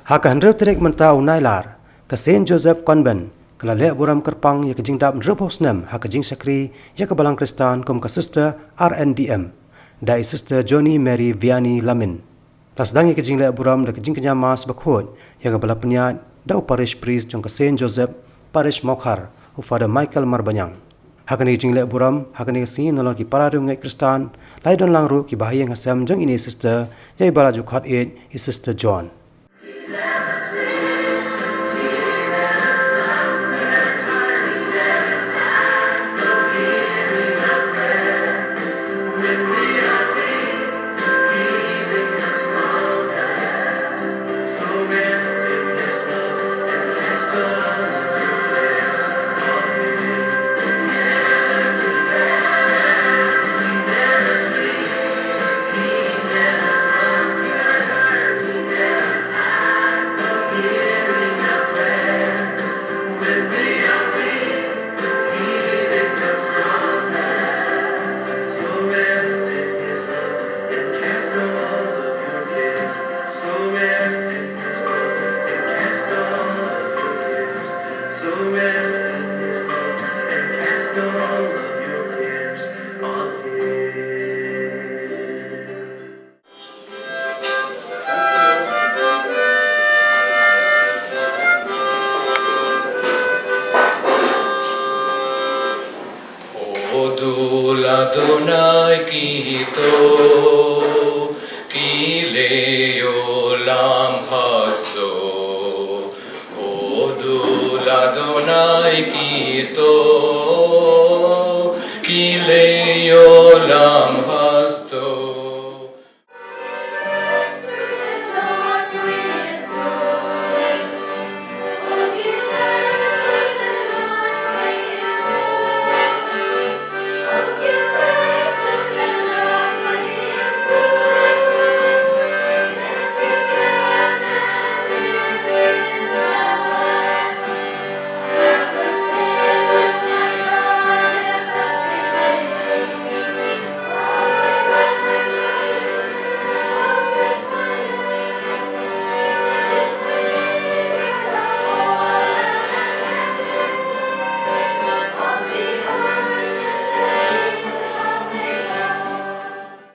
Hakan reu terek mentau nailar ke Saint Joseph Convent kala le buram kerpang ya ke jingdap rebo snem ha ke jingshakri ya ke Balang Kristan kum ke sister RNDM dai sister Johnny Mary Vianey Lamin. Tasdang ya ke jingle buram da ke jing kenyamas bakhot ya ke bala peniat dau parish priest jong ke Saint Joseph parish Mokhar u Father Michael Marbanyang. Hakan ni jingle buram hakan ni sin nolong ki para ngai Kristan lai don langru ki bahaya ngasam jong ini sister ya bala jukhat it is sister John. Odul Adonai kito, ki leolam haso. Odul Adonai kito.